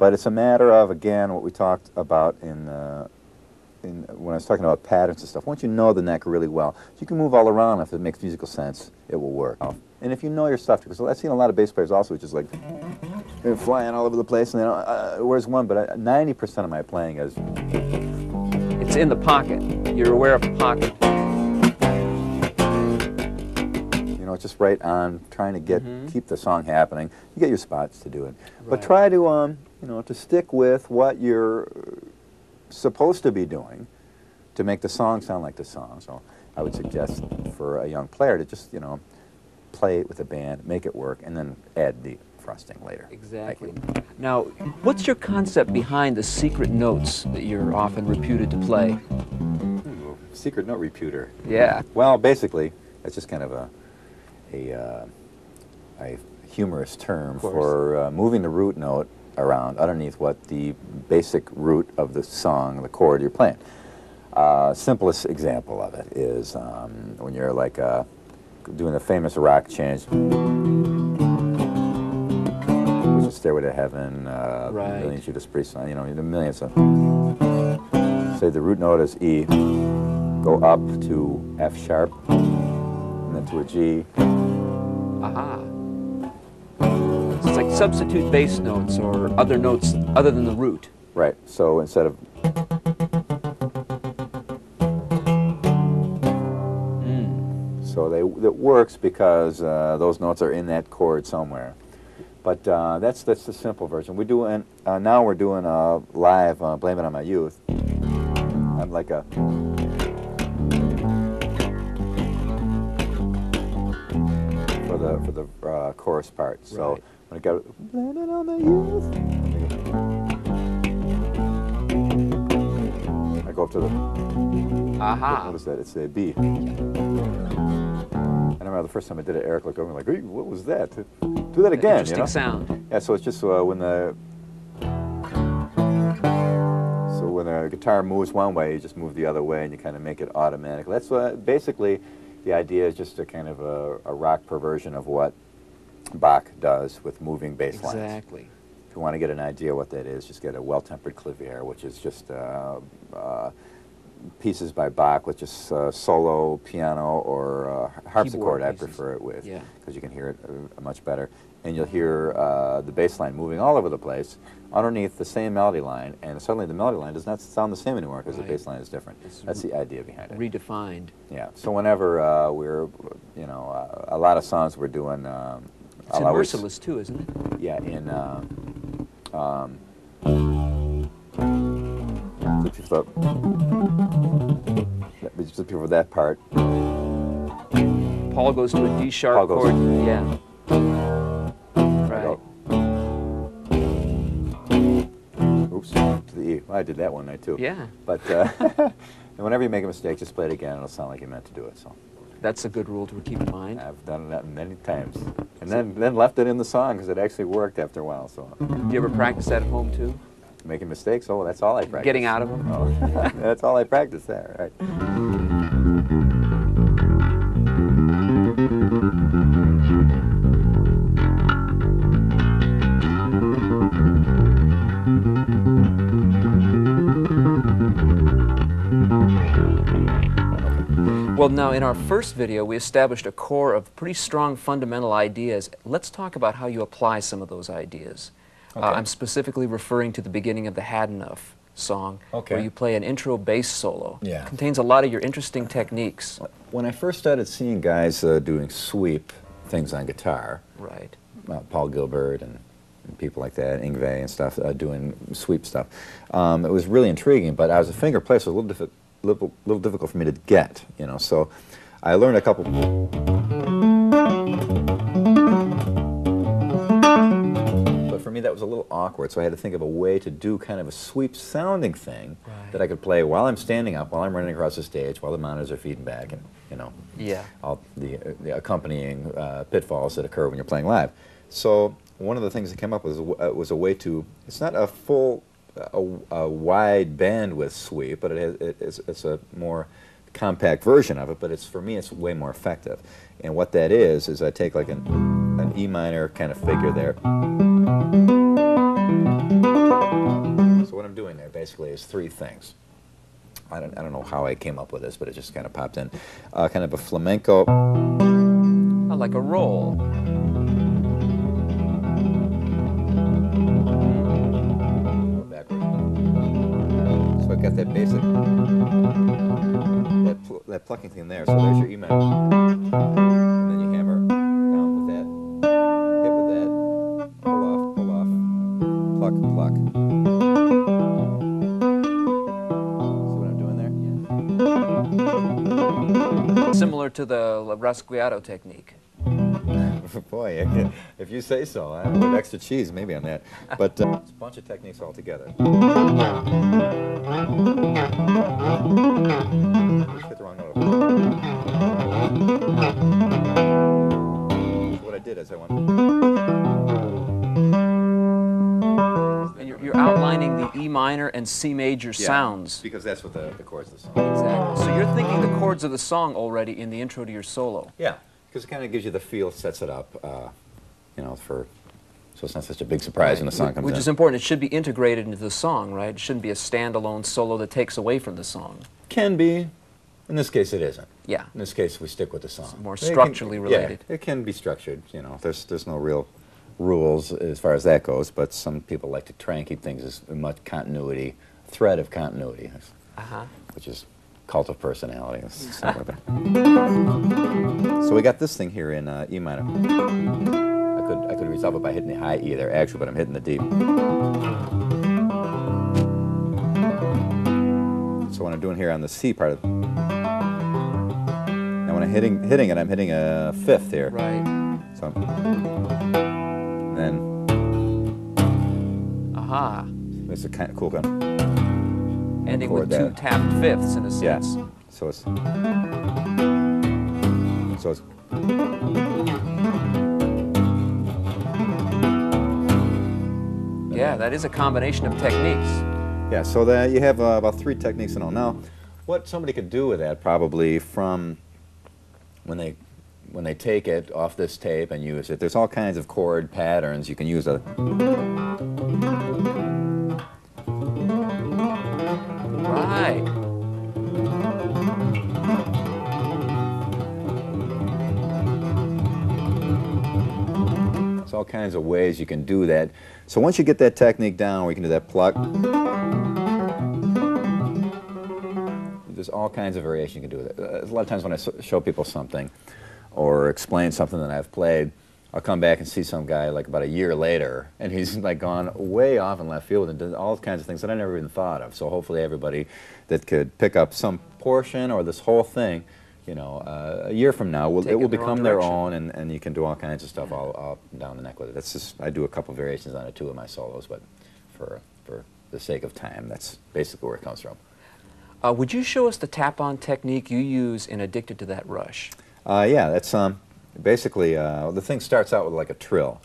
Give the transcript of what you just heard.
But it's a matter of, again, what we talked about in when I was talking about patterns and stuff. Once you know the neck really well, you can move all around. If it makes musical sense, it will work. And if you know your stuff, because I've seen a lot of bass players also, which is like flying all over the place, and they don't, where's one? But 90% of my playing is... It's in the pocket. You're aware of the pocket. You know, it's just right on, trying to get keep the song happening. You get your spots to do it. Right. But try to, you know, to stick with what you're supposed to be doing to make the song sound like the song. So I would suggest for a young player to just, you know, play it with a band, make it work, and then add the frosting later. Exactly. Now, what's your concept behind the secret notes that you're often reputed to play? Ooh, secret note reputer. Yeah. Well, basically, that's just kind of a humorous term for moving the root note around underneath what the basic root of the song, the chord you're playing. Simplest example of it is when you're like doing the famous rock change, which is Stairway to Heaven, Million Judas Priest, you know, the millions of. Say the root note is E, go up to F sharp, and then to a G. Aha. It's like substitute bass notes or other notes other than the root. Right. So instead of so it works because those notes are in that chord somewhere. But that's the simple version. We do now we're doing live Blame It on My Youth. I'm like a for the chorus part. So when I go Blame It on My Youth, I go up to the what is that? It's a B. I remember the first time I did it, Eric looked over and like, hey, what was that? Do that again. Interesting sound. Yeah, so it's just when the guitar moves one way, you just move the other way, and you kind of make it automatic. That's basically the idea is just a kind of a rock perversion of what Bach does with moving bass lines. Exactly. If you want to get an idea what that is, just get a well-tempered clavier, which is just pieces by Bach with just solo piano or harpsichord. I prefer it with, because you can hear it much better. And you'll hear the bass line moving all over the place underneath the same melody line, and suddenly the melody line does not sound the same anymore because the bass line is different. That's the idea behind it. Redefined. Yeah. So whenever we're, you know, a lot of songs we're doing. It's in Merciless too, isn't it? Yeah. In. Just before that part. Paul goes to a D sharp chord. Yeah. Right. Oops, to the E. Well, I did that one night too. Yeah. But and whenever you make a mistake, just play it again. It'll sound like you meant to do it. So. That's a good rule to keep in mind. I've done that many times, and then left it in the song because it actually worked after a while. So. Do you ever practice that at home too? Making mistakes? Oh, that's all I practice. Getting out of them? Oh, that's all I practice there, right. Well, now in our first video, we established a core of pretty strong fundamental ideas. Let's talk about how you apply some of those ideas. Okay. I'm specifically referring to the beginning of the Had Enough song, where you play an intro bass solo. Yeah. It contains a lot of your interesting techniques. When I first started seeing guys doing sweep things on guitar, Paul Gilbert and people like that, Yngwie and stuff, doing sweep stuff, it was really intriguing, but as a finger player, so it was a little difficult for me to get, you know, so I learned a couple. For me, that was a little awkward, so I had to think of a way to do kind of a sweep-sounding thing that I could play while I'm standing up, while I'm running across the stage, while the monitors are feeding back, and you know, all the accompanying pitfalls that occur when you're playing live. So one of the things that came up with was a way to. It's not a full, a wide bandwidth sweep, but it's a more compact version of it. But for me, it's way more effective. And what that is I take like an E minor kind of figure there. basically is three things. I don't know how I came up with this, but it just kind of popped in. Kind of a flamenco. Like a roll. Go backwards. So I've got that basic, that plucking thing there. So there's your E minor. And then you hammer down with that, hit with that, pull off, pluck, pluck. Similar to the rasguiado technique. Boy, if you say so. With extra cheese, maybe on that. But it's a bunch of techniques all together. Just hit the wrong note. So what I did is I went... And you're outlining the E minor and C major sounds. Because that's what the chords of the song. Exactly. So you're thinking the chords of the song already in the intro to your solo. Yeah, because it kind of gives you the feel, sets it up, you know, so it's not such a big surprise when the song comes in. Which is important. It should be integrated into the song, right? It shouldn't be a standalone solo that takes away from the song. Can be. In this case, it isn't. Yeah. In this case, we stick with the song. It's more structurally related. Yeah, it can be structured. You know, there's no real rules as far as that goes, but some people like to try and keep things as much continuity, thread of continuity, which is cult of personality. So we got this thing here in E minor. I could resolve it by hitting the high E there, actually, but I'm hitting the D. So what I'm doing here on the C part of, now when I'm hitting it, I'm hitting a fifth here. Right. So then. Aha. It's a kind of cool kind of. Ending with two tapped fifths in a sense. Yeah. So it's. Yeah, that is a combination of techniques. Yeah, so that you have about three techniques in all. Now, what somebody could do with that probably from when they take it off this tape and use it, there's all kinds of chord patterns you can use. Right. There's all kinds of ways you can do that. So once you get that technique down, we can do that pluck. There's all kinds of variation you can do with it. A lot of times when I show people something or explain something that I've played, I'll come back and see some guy like about a year later, and he's like gone way off in left field and did all kinds of things that I never even thought of. So hopefully everybody that could pick up some portion or this whole thing, you know, a year from now, it will become their own, and you can do all kinds of stuff all up and down the neck with it. That's just, I do a couple variations on it too of my solos, but for the sake of time, that's basically where it comes from. Would you show us the tap-on technique you use in Addicted to That Rush? Yeah, that's basically, the thing starts out with like a trill.